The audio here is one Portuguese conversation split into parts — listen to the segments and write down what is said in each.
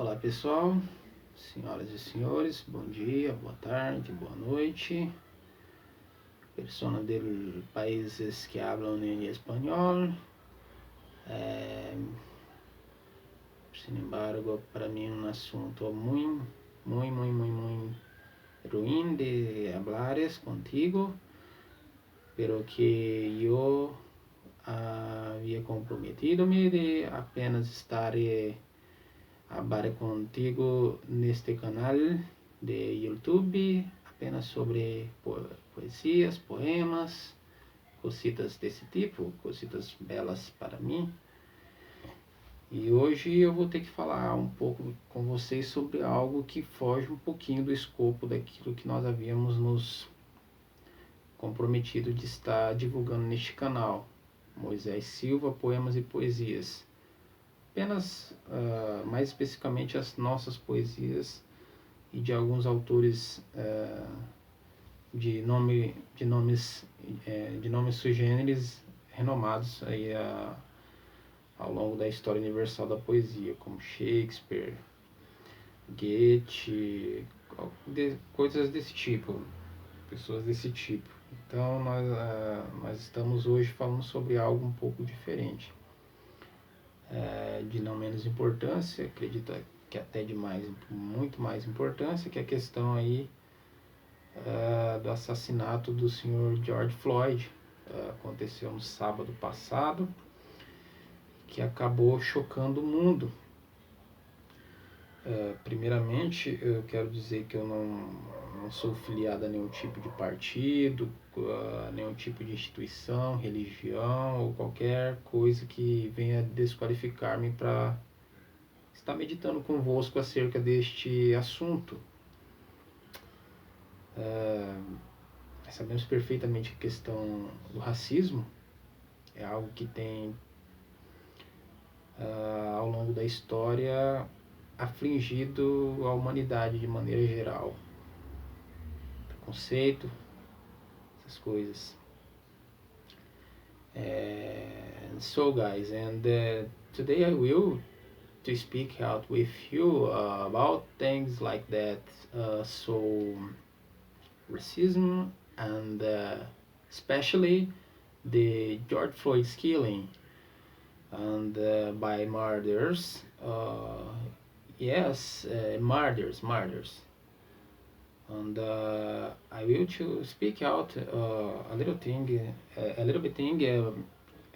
Olá pessoal, senhoras e senhores, bom dia, boa tarde, boa noite. Persona del países que hablan en español. Sin embargo, para mí es un asunto muy ruin de hablar contigo, pero que yo había comprometido de apenas estar hablar contigo neste canal de YouTube, apenas sobre poesias, poemas, cositas desse tipo, cositas belas para mim. E hoje eu vou ter que falar um pouco com vocês sobre algo que foge um pouquinho do escopo daquilo que nós havíamos nos comprometido de estar divulgando neste canal. Moisés Silva, Poemas e Poesias. Apenas, mais especificamente, as nossas poesias e de alguns autores de nomes sui generis renomados aí ao longo da história universal da poesia, como Shakespeare, Goethe, coisas desse tipo, pessoas desse tipo. Então nós estamos hoje falando sobre algo um pouco diferente. De não menos importância, acredito que até de muito mais importância, que é a questão aí do assassinato do senhor George Floyd. Aconteceu no sábado passado, que acabou chocando o mundo. Primeiramente, eu quero dizer que eu não sou filiado a nenhum tipo de partido, a nenhum tipo de instituição, religião ou qualquer coisa que venha desqualificar-me para estar meditando convosco acerca deste assunto. Sabemos perfeitamente que a questão do racismo é algo que tem, ao longo da história, afligido a humanidade de maneira geral. Preconceito, essas coisas. So guys, and today I will to speak out with you about things like that. So racism and especially the George Floyd's killing and by murderers. Murders. And I will to speak out a little bit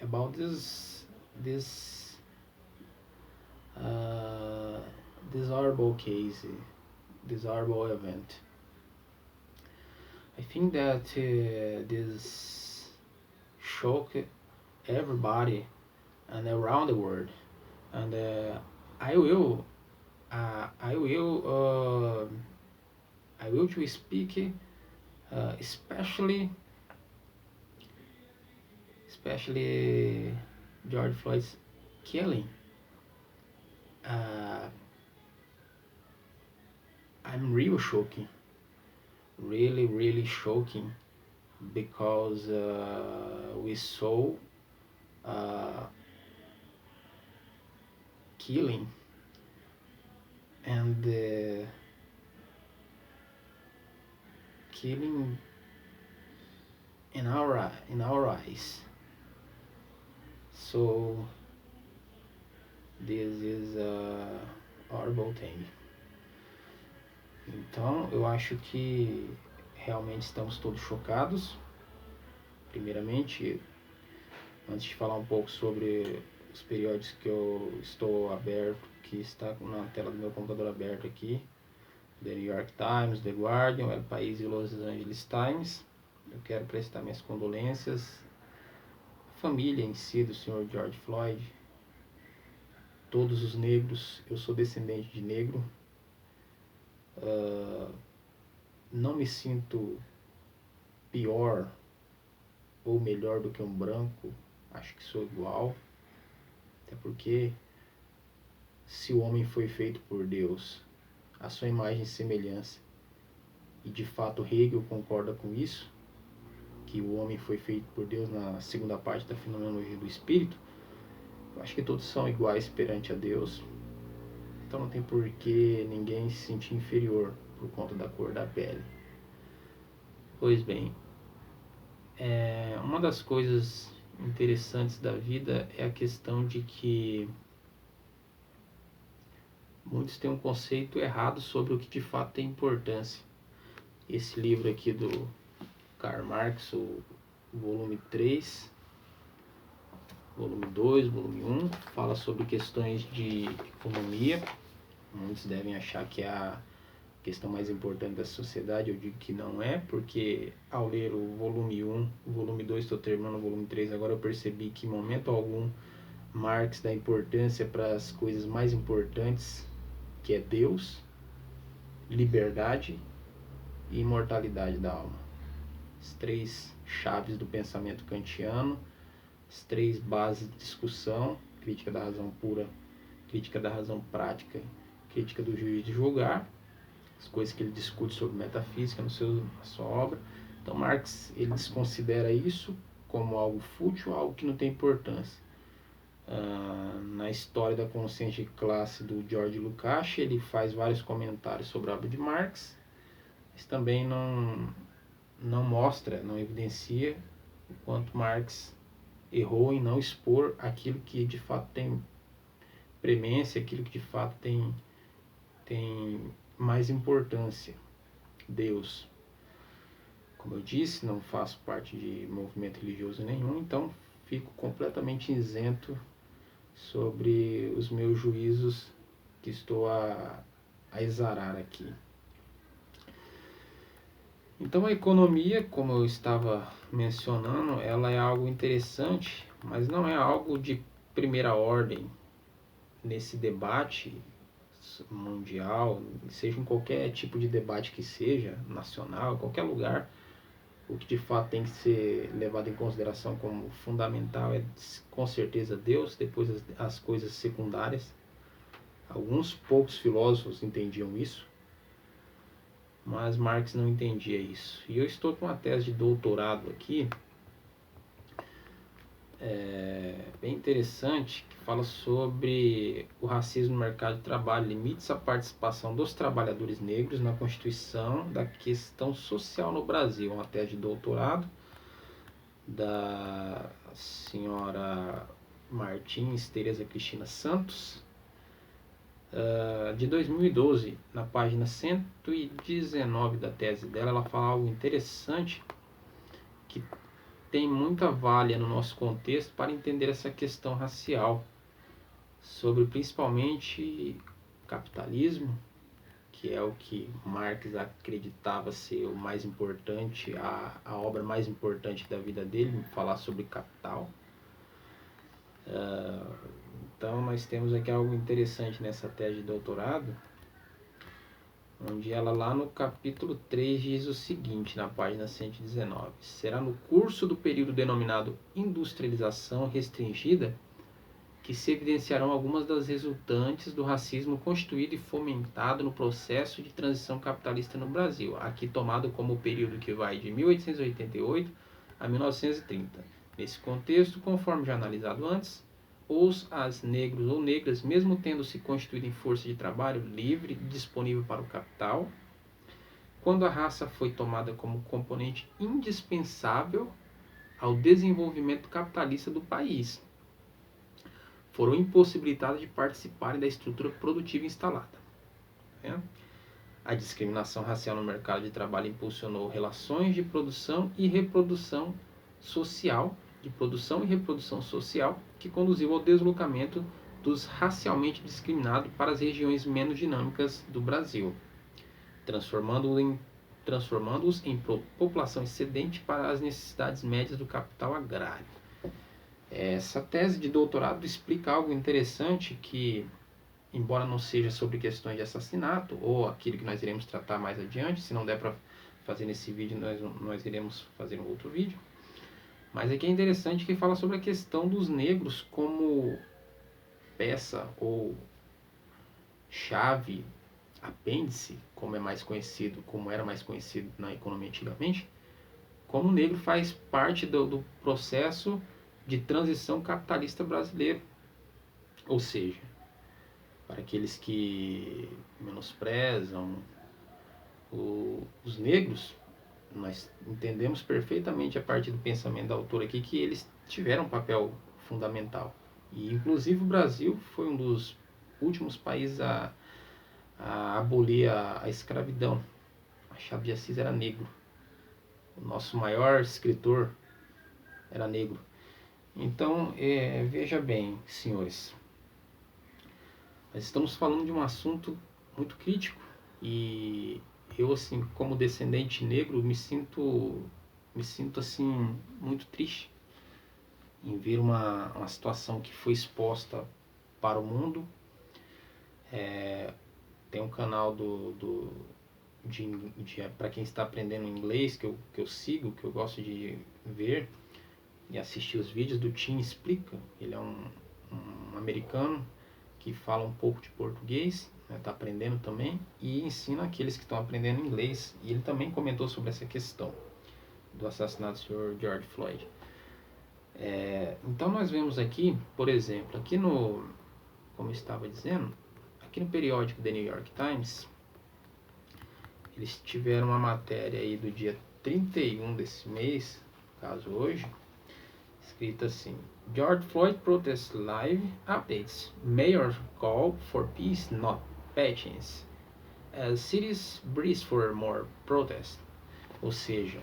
about this horrible case, this horrible event. I think that this shocked everybody and around the world, and I will to speak especially George Floyd's killing. I'm real shocking, really shocking, because we saw killing and killing in our eyes. So this is a horrible thing. Então eu acho que realmente estamos todos chocados. Primeiramente, antes de falar um pouco sobre os periódicos que eu estou aberto, que está na tela do meu computador aberto aqui, The New York Times, The Guardian, El País e Los Angeles Times, eu quero prestar minhas condolências à família em si do Sr. George Floyd, todos os negros. Eu sou descendente de negro. Não me sinto pior ou melhor do que um branco, acho que sou igual, até porque se o homem foi feito por Deus, a sua imagem e semelhança, e de fato Hegel concorda com isso, que o homem foi feito por Deus na segunda parte da fenomenologia do espírito, eu acho que todos são iguais perante a Deus. Então não tem por que ninguém se sentir inferior por conta da cor da pele. Pois bem, uma das coisas interessantes da vida é a questão de que muitos têm um conceito errado sobre o que de fato tem importância. Esse livro aqui do Karl Marx, o volume 3, volume 2, volume 1, fala sobre questões de economia. Muitos devem achar que é a questão mais importante da sociedade. Eu digo que não é, porque ao ler o volume 1, o volume 2, estou terminando o volume 3, agora eu percebi que em momento algum Marx dá importância para as coisas mais importantes, que é Deus, liberdade e imortalidade da alma. As três chaves do pensamento kantiano, as três bases de discussão: crítica da razão pura, crítica da razão prática, crítica do juízo de julgar, as coisas que ele discute sobre metafísica na sua obra. Então Marx, ele desconsidera isso como algo fútil, algo que não tem importância. Na História da Consciência de Classe do George Lukács, ele faz vários comentários sobre a obra de Marx, mas também não mostra, não evidencia o quanto Marx errou em não expor aquilo que de fato tem premência, aquilo que de fato tem mais importância: Deus. Como eu disse, não faço parte de movimento religioso nenhum, então fico completamente isento sobre os meus juízos que estou a exarar aqui. Então a economia, como eu estava mencionando, ela é algo interessante, mas não é algo de primeira ordem nesse debate mundial, seja em qualquer tipo de debate que seja, nacional, qualquer lugar. O que de fato tem que ser levado em consideração como fundamental é com certeza Deus, depois as coisas secundárias. Alguns poucos filósofos entendiam isso, mas Marx não entendia isso. E eu estou com uma tese de doutorado aqui, bem interessante, que fala sobre o racismo no mercado de trabalho, limites à participação dos trabalhadores negros na constituição da questão social no Brasil. Uma tese de doutorado da senhora Martins Tereza Cristina Santos, de 2012. Na página 119 da tese dela, ela fala algo interessante que tem muita valha no nosso contexto para entender essa questão racial, sobre principalmente capitalismo, que é o que Marx acreditava ser o mais importante, a obra mais importante da vida dele, falar sobre capital. Então nós temos aqui algo interessante nessa tese de doutorado, onde ela lá no capítulo 3 diz o seguinte, na página 119: será no curso do período denominado industrialização restringida que se evidenciarão algumas das resultantes do racismo constituído e fomentado no processo de transição capitalista no Brasil, aqui tomado como o período que vai de 1888 a 1930. Nesse contexto, conforme já analisado antes, as negros ou negras, mesmo tendo se constituído em força de trabalho livre e disponível para o capital, quando a raça foi tomada como componente indispensável ao desenvolvimento capitalista do país, foram impossibilitadas de participarem da estrutura produtiva instalada. A discriminação racial no mercado de trabalho impulsionou relações de produção e reprodução social, que conduziu ao deslocamento dos racialmente discriminados para as regiões menos dinâmicas do Brasil, transformando-os em população excedente para as necessidades médias do capital agrário. Essa tese de doutorado explica algo interessante que, embora não seja sobre questões de assassinato, ou aquilo que nós iremos tratar mais adiante, se não der para fazer nesse vídeo, nós iremos fazer um outro vídeo, mas aqui é interessante que fala sobre a questão dos negros como peça ou chave, apêndice, como era mais conhecido na economia antigamente, como o negro faz parte do processo de transição capitalista brasileiro. Ou seja, para aqueles que menosprezam os negros, nós entendemos perfeitamente a partir do pensamento da autora aqui que eles tiveram um papel fundamental. E inclusive o Brasil foi um dos últimos países a abolir a escravidão. Machado de Assis era negro. O nosso maior escritor era negro. Então, veja bem, senhores, nós estamos falando de um assunto muito crítico e eu, assim, como descendente negro, me sinto assim, muito triste em ver uma situação que foi exposta para o mundo. Tem um canal para quem está aprendendo inglês que eu sigo, que eu gosto de ver e assistir os vídeos do Tim Explica. Ele é um americano que fala um pouco de português, está aprendendo também, e ensina aqueles que estão aprendendo inglês. E ele também comentou sobre essa questão do assassinato do Sr. George Floyd. Então nós vemos aqui, por exemplo, como eu estava dizendo, aqui no periódico The New York Times, eles tiveram uma matéria aí do dia 31 desse mês, caso hoje, escrita assim: George Floyd Protest Live Updates. Mayor call for peace, not patience. As cities brace for more protest. Ou seja,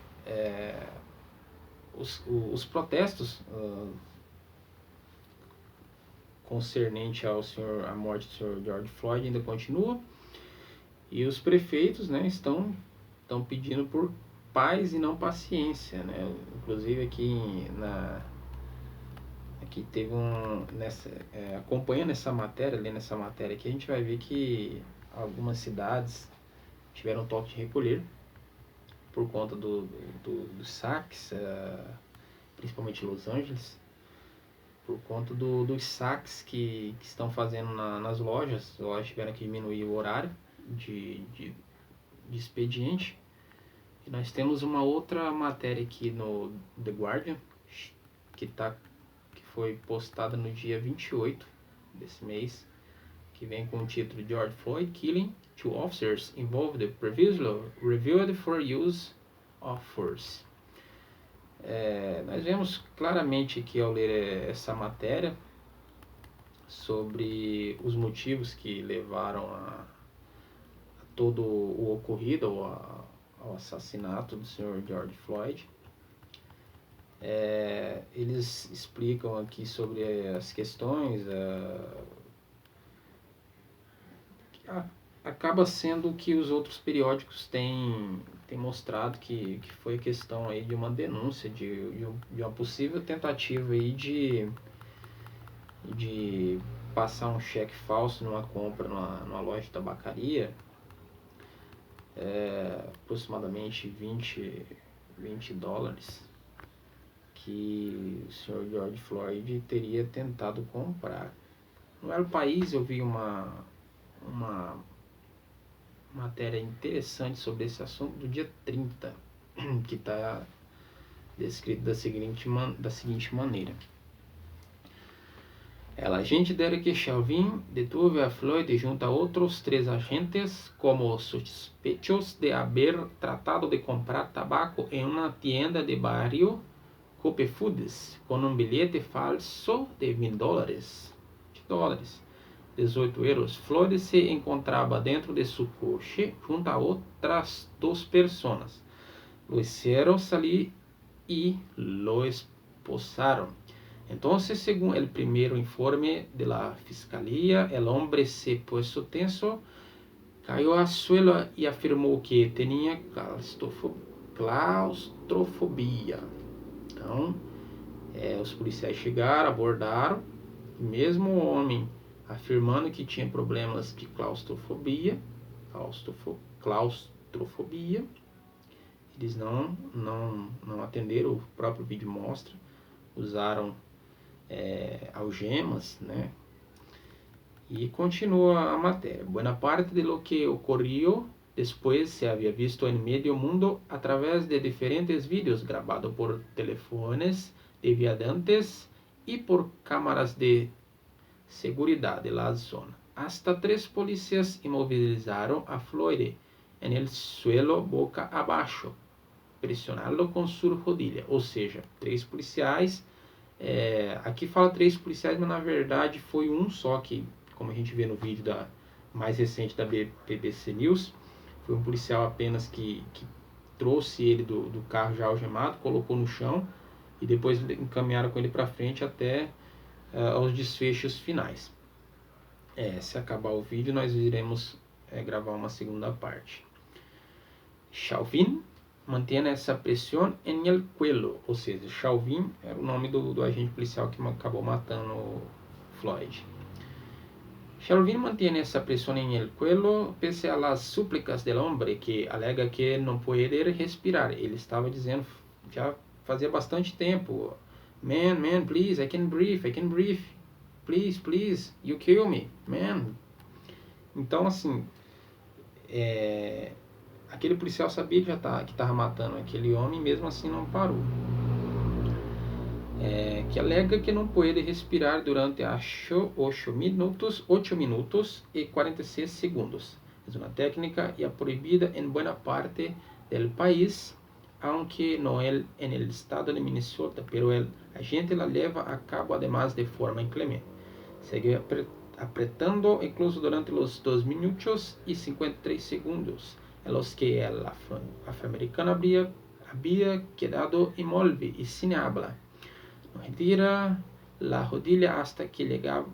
os protestos concernente à morte do Sr. George Floyd ainda continuam, e os prefeitos, né, estão pedindo por paz e não paciência, né? Inclusive aqui teve acompanhando essa matéria, lendo essa matéria aqui, a gente vai ver que algumas cidades tiveram toque de recolher por conta dos saques, principalmente Los Angeles, por conta dos saques que estão fazendo nas lojas. As lojas tiveram que diminuir o horário de expediente. E nós temos uma outra matéria aqui no The Guardian, que foi postada no dia 28 desse mês, que vem com o título George Floyd Killing, Two Officers Involved Previously Reviewed for Use of Force. Nós vemos claramente aqui, ao ler essa matéria, sobre os motivos que levaram a todo o ocorrido, ao assassinato do Sr. George Floyd. Eles explicam aqui sobre as questões. Acaba sendo o que os outros periódicos têm mostrado, que foi questão aí de uma denúncia de uma possível tentativa aí de passar um cheque falso numa compra numa loja de tabacaria, aproximadamente 20 dólares, que o Sr. George Floyd teria tentado comprar. No El País eu vi uma matéria interessante sobre esse assunto do dia 30, que está descrito da seguinte maneira: El agente Derek Chauvin detuvo a Floyd junto a otros 3 agentes como sospechosos de haber tratado de comprar tabaco en una tienda de barrio Cope Foods con un billete falso de $20. 18 euros. Floyd se encontraba dentro de su coche junto a otras 2 personas. Lo hicieron salir y lo esposaron. Entonces, según el primer informe de la fiscalía, el hombre se puso tenso, cayó al suelo y afirmó que tenía claustrofobia. Então, os policiais chegaram, abordaram, e mesmo o homem afirmando que tinha problemas de claustrofobia, eles não atenderam. O próprio vídeo mostra, usaram algemas, né? E continua a matéria. Buena parte de lo que ocurrió después se había visto en medio mundo a través de diferentes vídeos grabados por telefones de viandantes y por cámaras de seguridad de la zona. Hasta 3 policías inmovilizaron a Floyd en el suelo boca abaixo, pressionando com sua rodilha. Ou seja, 3 policiais. Aqui fala 3 policiais, mas na verdade foi um só que, como a gente vê no vídeo mais recente da BBC News, foi um policial apenas que trouxe ele do carro já algemado, colocou no chão e depois encaminharam com ele para frente até aos desfechos finais. Se acabar o vídeo, nós iremos gravar uma segunda parte. Chauvin mantém essa pressão en el cuello, ou seja, Chauvin era o nome do agente policial que acabou matando Floyd. Chauvin mantém essa pressão en el cuello pese a las súplicas del hombre, que alega que não pode respirar. Ele estava dizendo, já fazia bastante tempo, man, please, I can breathe, please, you kill me, man. Então, assim, aquele policial sabia que estava matando aquele homem, mesmo assim não parou. Que alega que não pode respirar durante 8 minutos e 46 segundos. É uma técnica ya proibida em buena parte del país, aunque no en el estado de Minnesota, pero el agente la lleva a cabo además de forma inclemente. Segue apretando incluso durante los 2 minutos y 53 segundos, en los que el afroamericano había quedado inmóvil y sin habla. No retira la rodilla hasta que llegaba